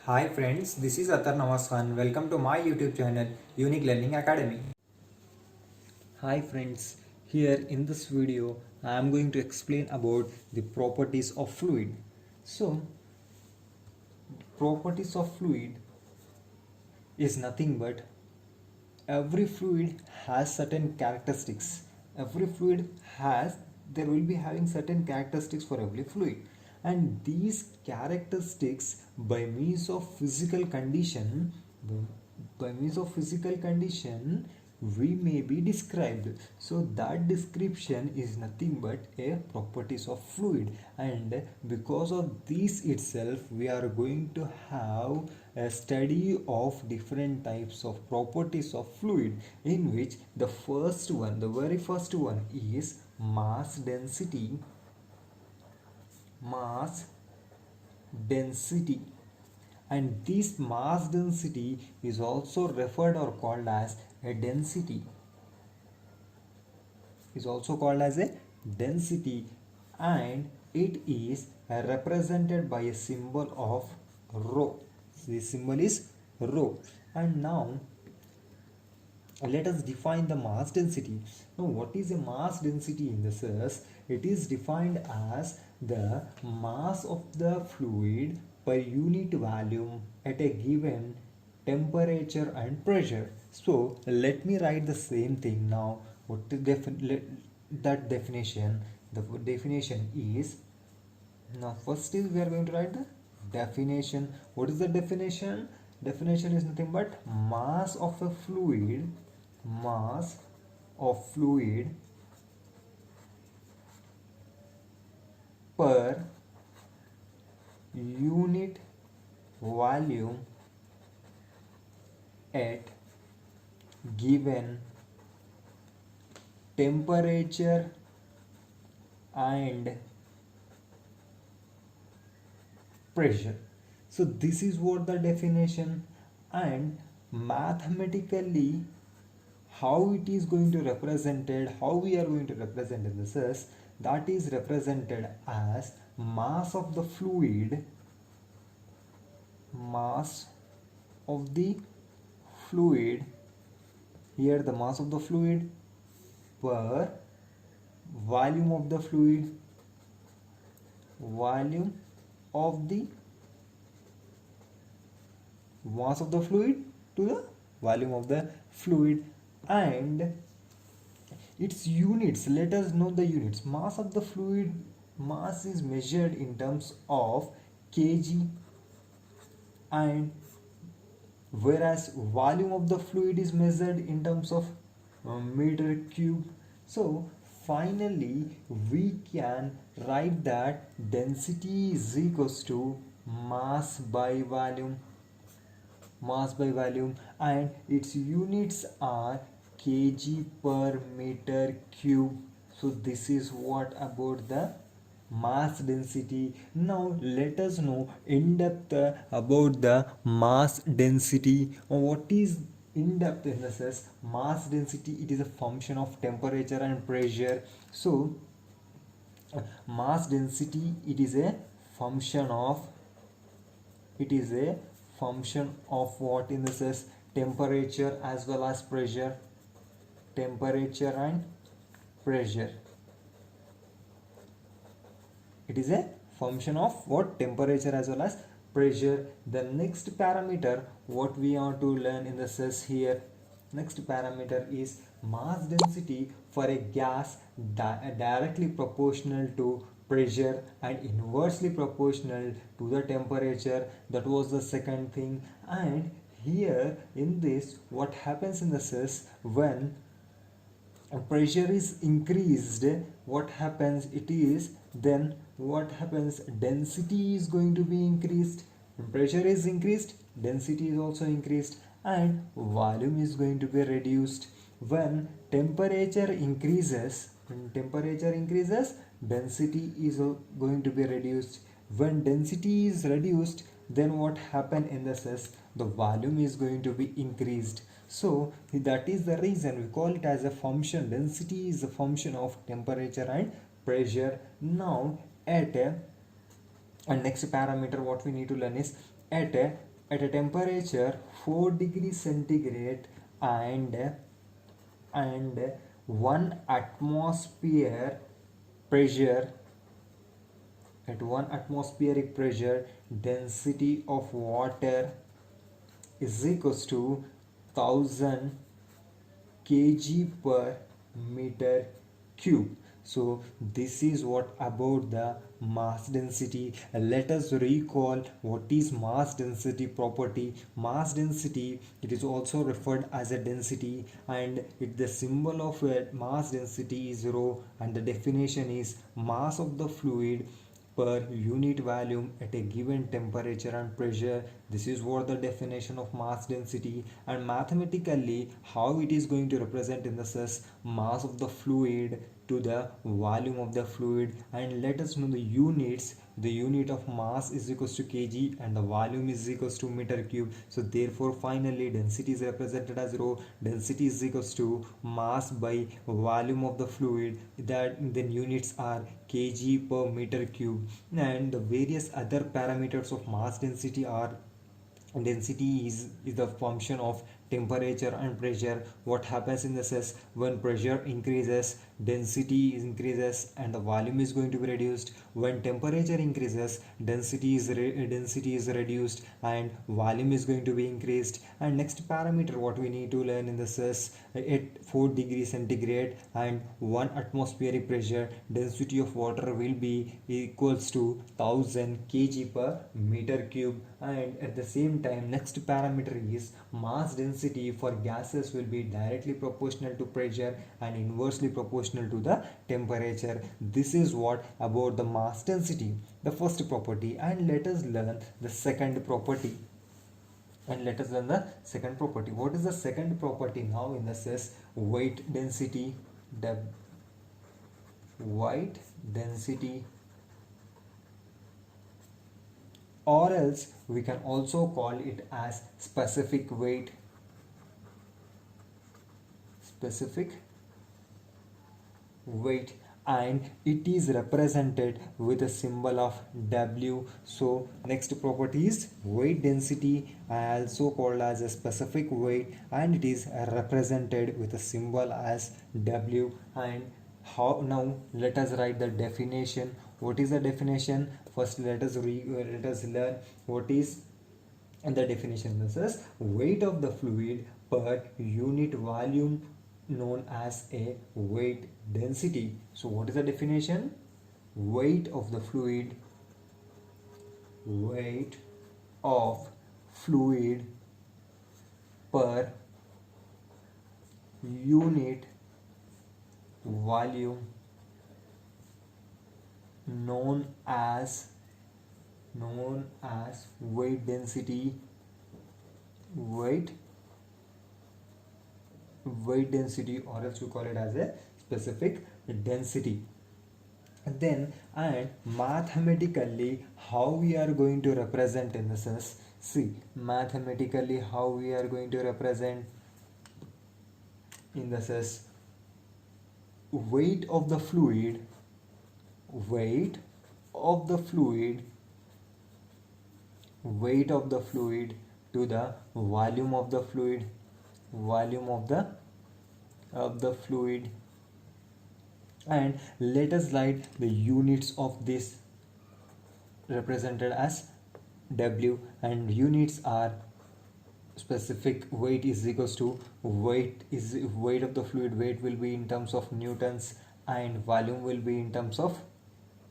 Hi friends, this is Atar Nawaswan. Welcome to my YouTube channel Unique Learning Academy. Hi friends, here in this video I am going to explain about the properties of fluid. So, properties of fluid is nothing but every fluid has certain characteristics. Every fluid has there will be having certain characteristics for every fluid, and these characteristics by means of physical condition by means of physical condition we may be described. So that description is nothing but a properties of fluid, and because of this itself we are going to have a study of different types of properties of fluid, in which the very first one is mass density. Mass density, and this mass density is also referred or called as a density, and it is represented by a symbol of rho. This symbol is rho. And now let us define the mass density. Now what is a mass density in this is, it is defined as the mass of the fluid per unit volume at a given temperature and pressure. So let me write the same thing now. What is that definition? The definition is, now first is we are going to write the definition. What is the definition? Definition is nothing but mass of a fluid, mass of fluid per unit volume at given temperature and pressure. So this is what the definition, and mathematically how it is going to represented, how we are going to represent this is, that is represented as mass of the fluid, mass of the fluid, here the mass of the fluid per volume of the fluid, volume of the mass of the fluid to the volume of the fluid, and its units. Let us know the units. Mass of the fluid, mass is measured in terms of kg, and whereas volume of the fluid is measured in terms of meter cube. So finally we can write that density is equals to mass by volume, and its units are kg per meter cube. So this is what about the mass density. Now let us know in depth about the mass density. What is in depth in this is, mass density, it is a function of temperature and pressure. So mass density, it is a function of what in this is, temperature as well as pressure, temperature and pressure. It is a function of what, temperature as well as pressure. The next parameter what we want to learn in this is, here next parameter is mass density for a gas directly proportional to pressure and inversely proportional to the temperature. That was the second thing. And here in this, what happens in this is, when pressure is increased, what happens, it is, then what happens, density is going to be increased. When pressure is increased, density is also increased, and volume is going to be reduced. When temperature increases, density is going to be reduced. When density is reduced, then what happen in this is, the volume is going to be increased. So that is the reason we call it as a function. Density is a function of temperature and pressure. Now at a, and next parameter what we need to learn is, at a at a temperature 4 degrees centigrade and 1 atmosphere pressure, at 1 atmospheric pressure, density of water is equals to 1000 kg per meter cube. So this is what about the mass density. Let us recall what is mass density property. Mass density, it is also referred as a density, and the symbol of mass density is rho, and the definition is mass of the fluid per unit volume at a given temperature and pressure. This is what the definition of mass density, and mathematically how it is going to represent in the sense mass of the fluid to the volume of the fluid. And let us know the units. The unit of mass is equals to kg and the volume is equals to meter cube. So therefore finally density is represented as rho. Density is equals to mass by volume of the fluid, that then units are kg per meter cube. And the various other parameters of mass density are, density is the function of temperature and pressure. What happens in the cells when pressure increases, density increases and the volume is going to be reduced. When temperature increases, density is reduced and volume is going to be increased. And next parameter what we need to learn in the cells, at 4 degrees centigrade and 1 atmospheric pressure, density of water will be equals to 1000 kg per meter cube. And at the same time next parameter is mass density for gases will be directly proportional to pressure and inversely proportional to the temperature. This is what about the mass density, the first property. And let us learn the second property. What is the second property now in the sense weight density, the weight density, or else we can also call it as specific weight. And it is represented with a symbol of W. So next property is weight density, also called as a specific weight, and it is represented with a symbol as W. And how now let us write the definition. What is the definition? First let us learn what is the definition. This is weight of the fluid per unit volume known as a weight density. So what is the definition? Weight of the fluid per unit volume known as weight density, or else we call it as a specific density. And mathematically how we are going to represent in the sense, see mathematically how we are going to represent in the sense weight of the fluid to the volume of the fluid, and let us write the units of this represented as W, and units are specific weight is equals to weight of the fluid, weight will be in terms of newtons and volume will be in terms of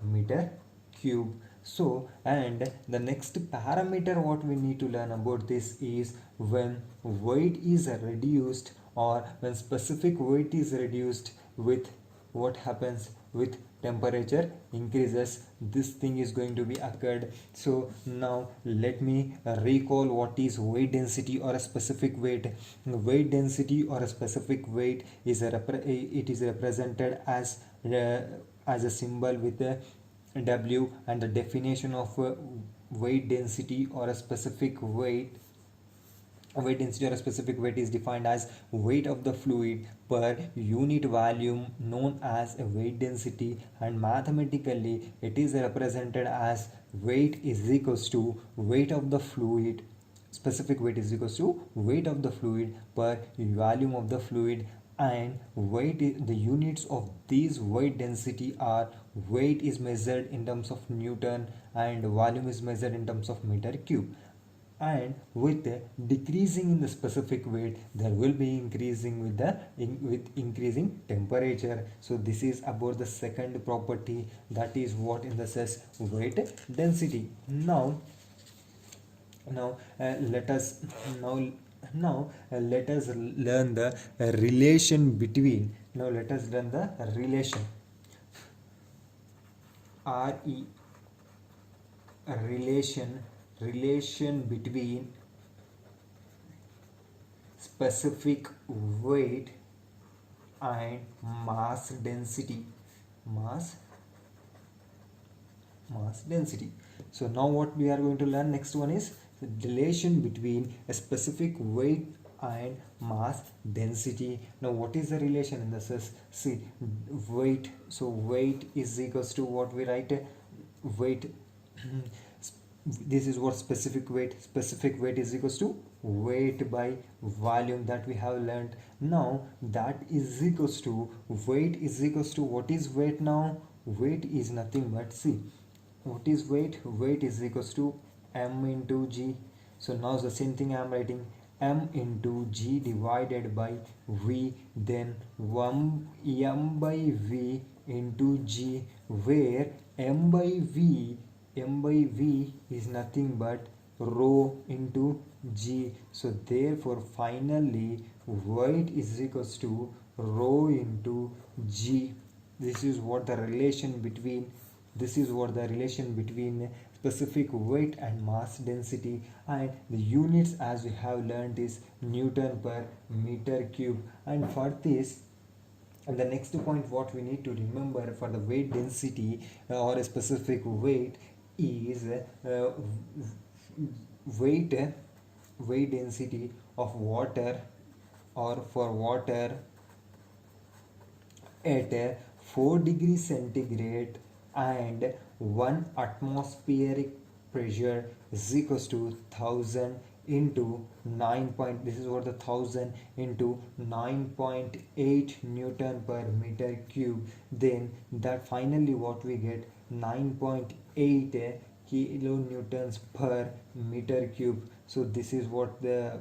meter cube. So and the next parameter what we need to learn about this is when weight is reduced, or when specific weight is reduced with what happens with temperature increases, this thing is going to be occurred. So now let me recall what is weight density or a specific weight. Weight density or a specific weight is represented as a symbol with a W, and the definition of weight density or a specific weight is defined as weight of the fluid per unit volume known as a weight density, and mathematically it is represented as weight is equals to weight of the fluid specific weight is equals to weight of the fluid per volume of the fluid, and the units of these weight density are weight is measured in terms of Newton and volume is measured in terms of meter cube. And with the decreasing in the specific weight, there will be increasing with the with increasing temperature. So this is about the second property, that is what in the sense weight density. Now let us learn the relation between. Now let us learn the relation re relation between specific weight and mass density. Mass density. So now what we are going to learn, next one is the relation between a specific weight and mass density. Now what is the relation in this is, see, weight. So weight is equals to what we write, weight this is what specific weight is equals to weight by volume, that we have learned. Now that is equals to weight is equals to, what is weight now? Weight is nothing but, see, what is weight? Weight is equals to m into g. So now the same thing I am writing, m into g divided by v, then 1 m by v into g, where m by v is nothing but rho into g. So therefore finally weight is equals to rho into g. This is what the relation between specific weight and mass density, and the units as we have learned is Newton per meter cube. And for this, and the next point what we need to remember for the weight density or a specific weight is weight density of water, or for water at 4 degrees centigrade and 1 atmospheric pressure is equals to 1000 into 9 point, this is what the 1000 into 9.8 Newton per meter cube. Then that finally what we get, 9.8 kilonewtons per meter cube. So this is what the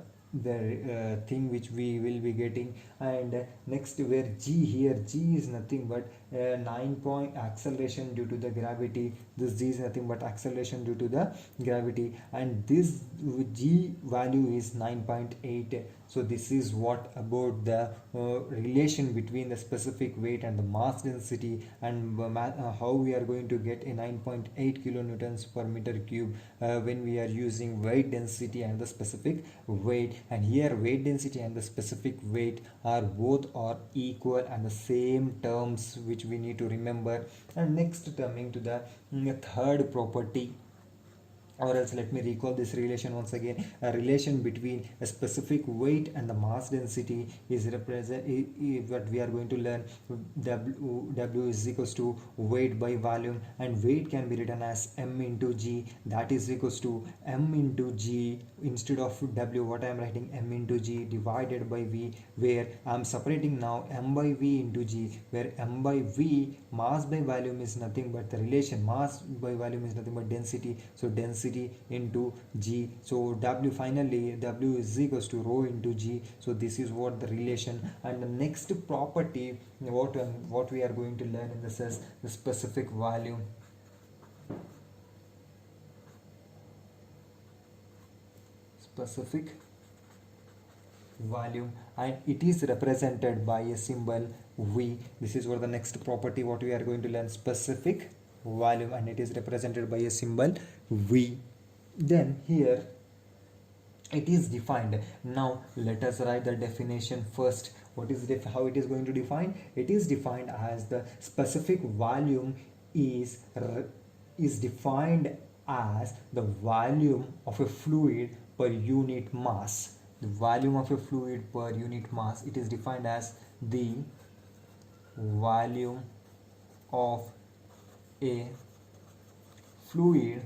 thing which we will be getting. And next, where g is nothing but 9 point acceleration due to the gravity. This g is nothing but acceleration due to the gravity, and this g value is 9.8. So this is what about the relation between the specific weight and the mass density, and how we are going to get a 9.8 kilonewtons per meter cube when we are using weight density and the specific weight. And here weight density and the specific weight are both are equal and the same terms which we need to remember. And next, coming to the third property, or else let me recall this relation once again. A relation between a specific weight and the mass density is what we are going to learn. W is equals to weight by volume, and weight can be written as m into g, that is equals to m into g. Instead of W, what I am writing, m into g divided by v, where I am separating now m by v into g, where m by v, mass by volume, is nothing but the relation, mass by volume is nothing but density. So density into g. So W, finally W is equals to rho into g. So this is what the relation. And the next property what we are going to learn in this is the specific volume. Specific volume, and it is represented by a symbol V. This is what the next property what we are going to learn, specific volume, and it is represented by a symbol V. Then here it is defined. Now let us write the definition first. What is how it is going to define? It is defined as the specific volume is defined as the volume of a fluid per unit mass. The volume of a fluid per unit mass, it is defined as the volume of a fluid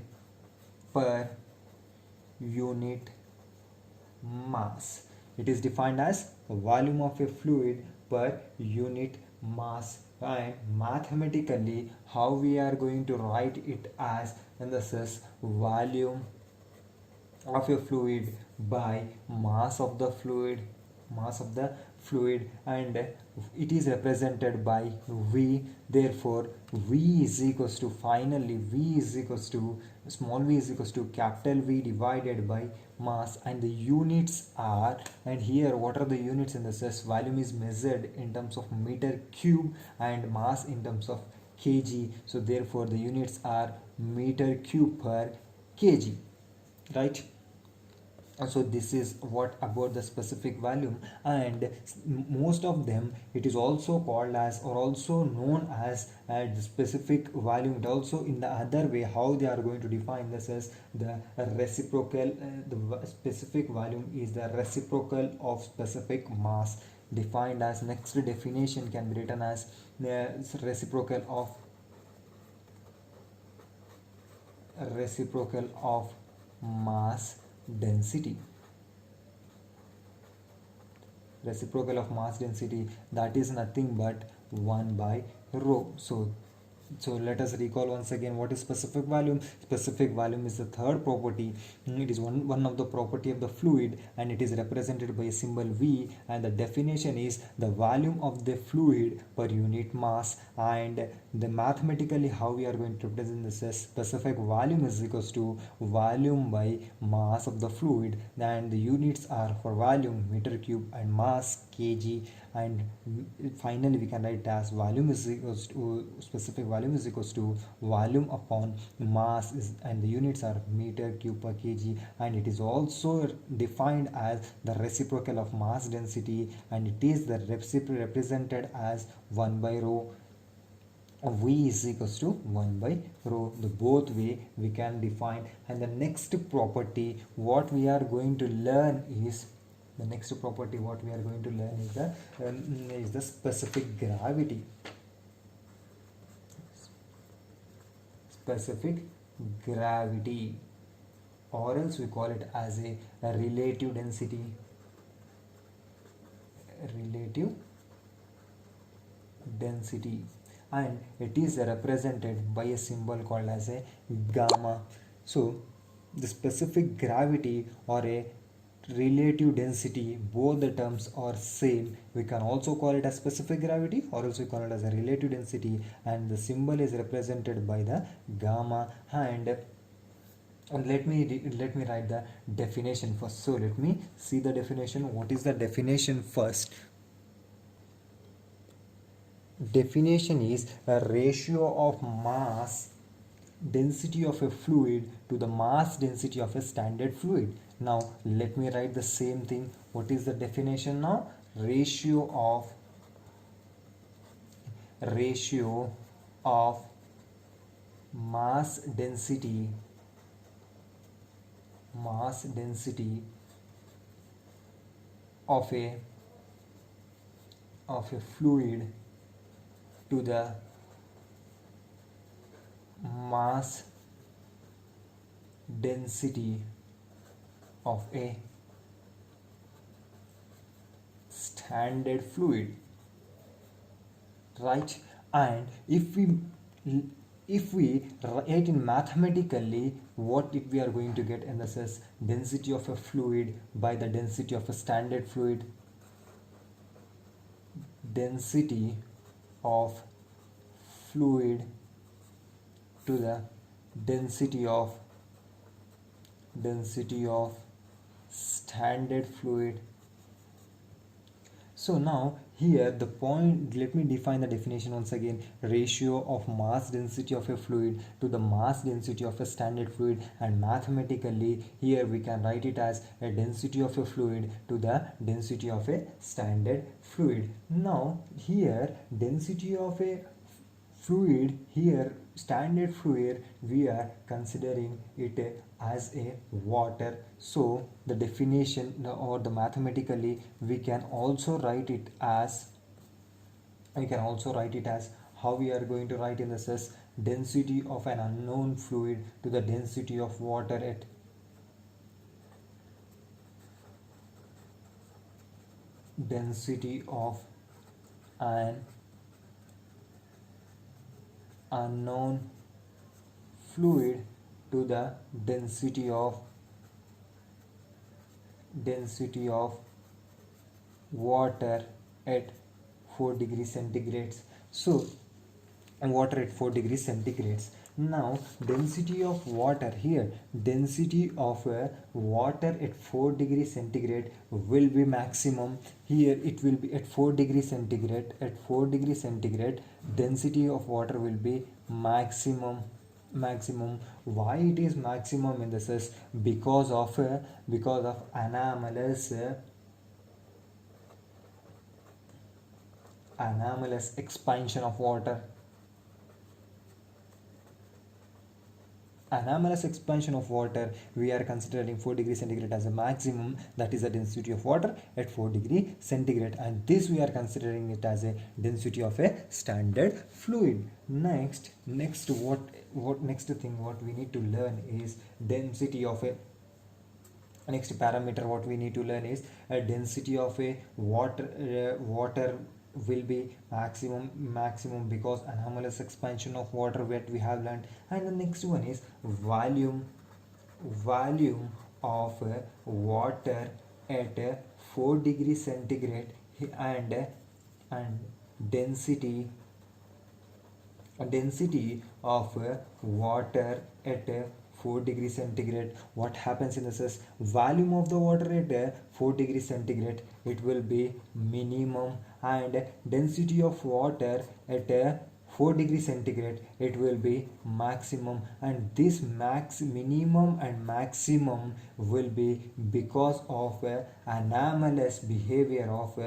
per unit mass. It is defined as volume of a fluid per unit mass. And mathematically, how we are going to write it as, and this is volume of a fluid by mass of the fluid, and it is represented by V. Therefore V is equals to, finally V is equals to, small v is equals to capital V divided by mass, and the units are, and here what are the units in this? Volume is measured in terms of meter cube and mass in terms of kg, so therefore the units are meter cube per kg, right? So this is what about the specific volume, and most of them it is also called as, or also known as the specific volume. It also, in the other way, how they are going to define this is the reciprocal, specific volume is the reciprocal of specific mass, defined as, next definition can be written as the reciprocal of mass density. Reciprocal of mass density, that is nothing but 1 by rho. So let us recall once again what is specific volume. Specific volume is the third property. It is one of the property of the fluid, and it is represented by a symbol V, and the definition is the volume of the fluid per unit mass. And the mathematically how we are going to represent this as, specific volume is equals to volume by mass of the fluid, and the units are for volume meter cube and mass kg, and finally we can write as volume is equals to, specific volume is equals to volume upon mass is, and the units are meter cube per kg, and it is also defined as the reciprocal of mass density, and it is the represented as 1 by rho. V is equals to 1 by rho. The both way we can define. And the next property what we are going to learn is, is the specific gravity. Specific gravity, or else we call it as a relative density. Relative density, and it is represented by a symbol called as a gamma. So the specific gravity or a relative density, both the terms are same. We can also call it as specific gravity, or else we call it as a relative density, and the symbol is represented by the gamma. And let me write the definition first. So let me see the definition. What is the definition first? Definition is a ratio of mass density of a fluid to the mass density of a standard fluid. Now let me write the same thing. What is the definition now? Ratio of mass density of a fluid to the mass density of a standard fluid, right? And if we write in mathematically, what we are going to get in this is density of a fluid by the density of a standard fluid. Density of fluid to the density of standard fluid. So now here the point, let me define the definition once again. Ratio of mass density of a fluid to the mass density of a standard fluid, and mathematically here we can write it as a density of a fluid to the density of a standard fluid. Now here density of a fluid, here standard fluid, we are considering it as a water. So the definition or the mathematically we can also write it as how we are going to write in this as density of an unknown fluid to the density of water at density of an unknown fluid to the density of water at 4 degrees centigrades. So water at 4 degrees centigrades. Now density of water here, density of water at 4 degrees centigrade will be maximum. Here it will be at 4 degrees centigrade. At 4 degrees centigrade, density of water will be maximum. Why it is maximum in this is because of anomalous expansion of water. Anomalous expansion of water, we are considering 4 degrees centigrade as a maximum, that is the density of water at 4 degree centigrade, and this we are considering it as a density of a standard fluid. Next what next thing what we need to learn is density of a next parameter what we need to learn is a density of a water will be maximum because anomalous expansion of water that we have learned. And the next one is volume of water at 4 degrees centigrade and density of water at 4 degrees centigrade. What happens in this is volume of the water at 4 degrees centigrade, it will be minimum, and density of water at 4 degrees centigrade, it will be maximum. And this minimum and maximum will be because of anomalous behavior of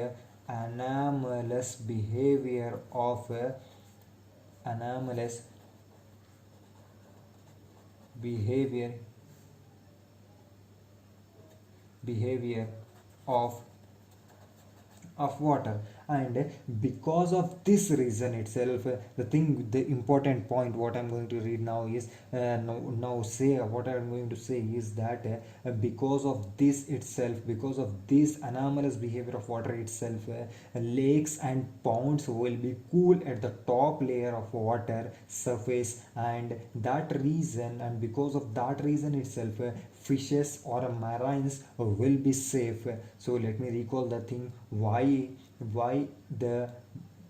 anomalous behavior of of water. And because of this reason itself, the important point what I'm going to read now is what I'm going to say is that because of this itself, because of this anomalous behavior of water itself, lakes and ponds will be cool at the top layer of water surface, and because of that reason itself, fishes or marines will be safe. So let me recall the thing why the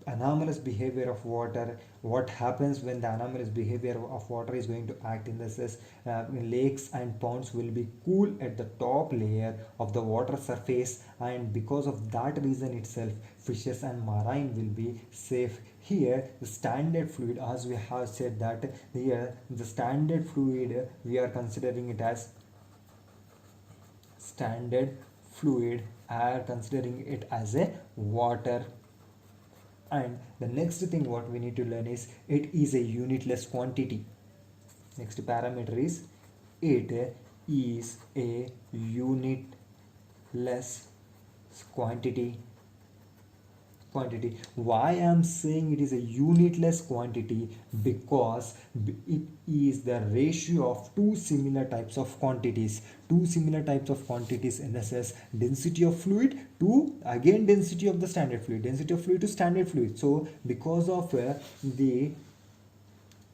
anomalous behavior of water, what happens when the anomalous behavior of water is going to act in this is lakes and ponds will be cool at the top layer of the water surface, and because of that reason itself, fishes and marine will be safe. Here the standard fluid, as we have said that here the standard fluid, we are considering it as standard fluid, are considering it as a water. And the next thing what we need to learn is it is a unitless quantity. Next parameter is it is a unitless quantity. Why I am saying it is a unitless quantity? Because it is the ratio of two similar types of quantities in the sense density of fluid to again density of the standard fluid, density of fluid to standard fluid. So because of the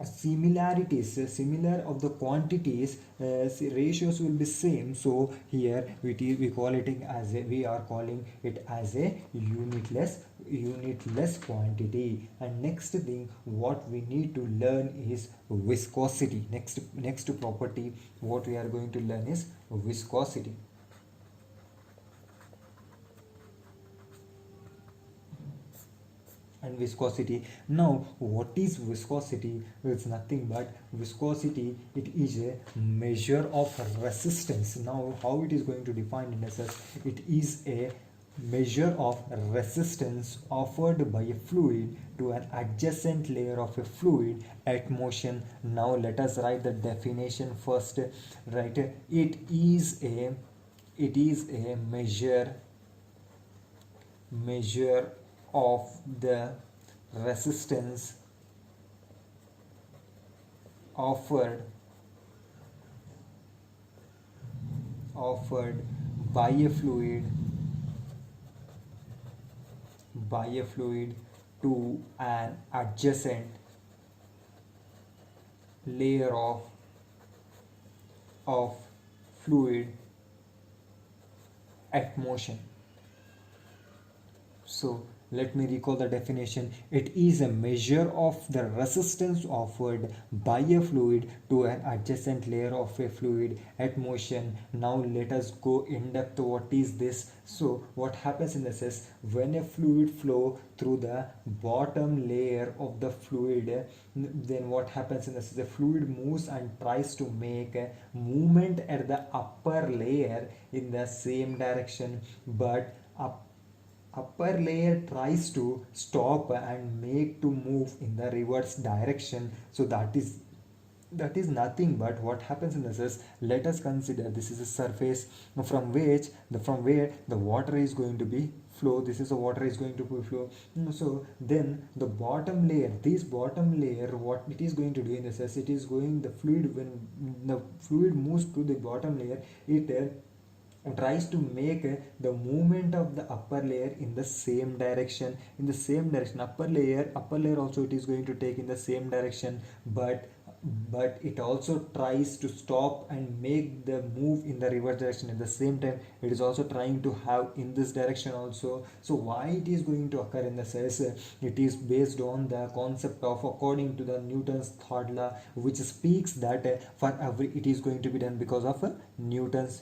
similar of the quantities, ratios will be same. So here we are calling it as a unitless quantity. And next thing what we need to learn is viscosity. Next property what we are going to learn is viscosity. And viscosity, now what is viscosity? It's nothing but viscosity, it is a measure of resistance. Now how it is going to define in essence, it is a measure of resistance offered by a fluid to an adjacent layer of a fluid at motion. Now let us write the definition first. Right, it is a measure of the resistance offered by a fluid by a fluid to an adjacent layer of fluid at motion. So let me recall the definition. It is a measure of the resistance offered by a fluid to an adjacent layer of a fluid at motion. Now let us go in depth. What is this? So what happens in this is, when a fluid flow through the bottom layer of the fluid, then what happens in this is the fluid moves and tries to make a movement at the upper layer in the same direction, but upper layer tries to stop and make to move in the reverse direction. So that is nothing but what happens in this is, let us consider this is a surface from where the water is going to be flow. This is the water is going to be flow. So then the bottom layer, what it is going to do in this is, it is going, the fluid, when the fluid moves to the bottom layer, it tries to make the movement of the upper layer in the same direction. Upper layer also it is going to take in the same direction, but it also tries to stop and make the move in the reverse direction. At the same time, it is also trying to have in this direction also. So why it is going to occur in the sense, it is based on the concept of, according to the Newton's third law, which speaks that for every, it is going to be done because of Newton's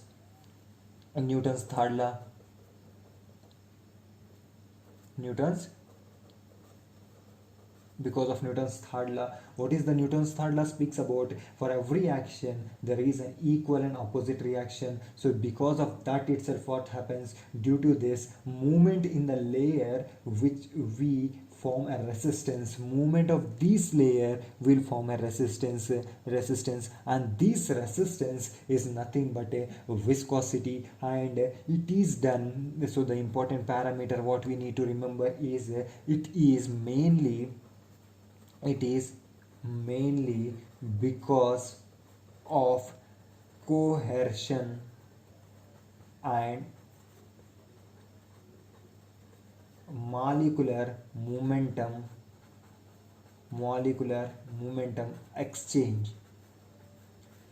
third law. Because of Newton's third law. What is the Newton's third law speaks about? For every action there is an equal and opposite reaction. So because of that itself, what happens, due to this movement in the layer, which we form a resistance, movement of this layer will form a resistance, and this resistance is nothing but a viscosity, and it is done. So the important parameter what we need to remember is, it is mainly because of cohesion and molecular momentum exchange.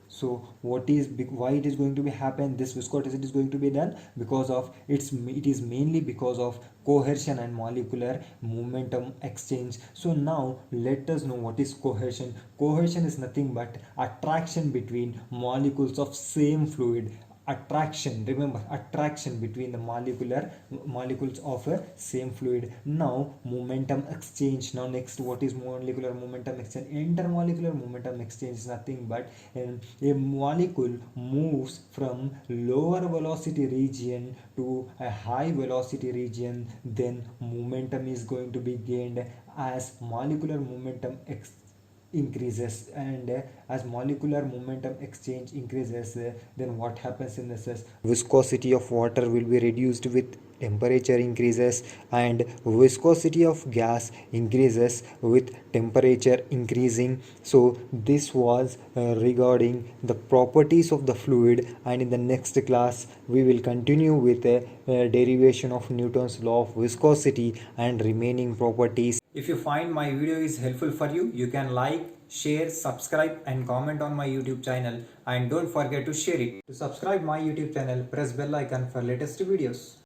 So why it is going to be happen, this viscosity is going to be done because of it is mainly because of cohesion and molecular momentum exchange. So now let us know what is cohesion. Cohesion is nothing but attraction between molecules of same fluid. Remember, attraction between the molecules of a same fluid. Now momentum exchange. Now next, what is molecular momentum exchange? Intermolecular momentum exchange is nothing but a molecule moves from lower velocity region to a high velocity region, then momentum is going to be gained as molecular momentum increases, and as molecular momentum exchange increases, then what happens in this is, viscosity of water will be reduced with temperature increases, and viscosity of gas increases with temperature increasing. So this was regarding the properties of the fluid, and in the next class we will continue with a derivation of Newton's law of viscosity and remaining properties. If you find my video is helpful for you, you can like, share, subscribe and comment on my YouTube channel, and don't forget to share it. To subscribe my YouTube channel, press bell icon for latest videos.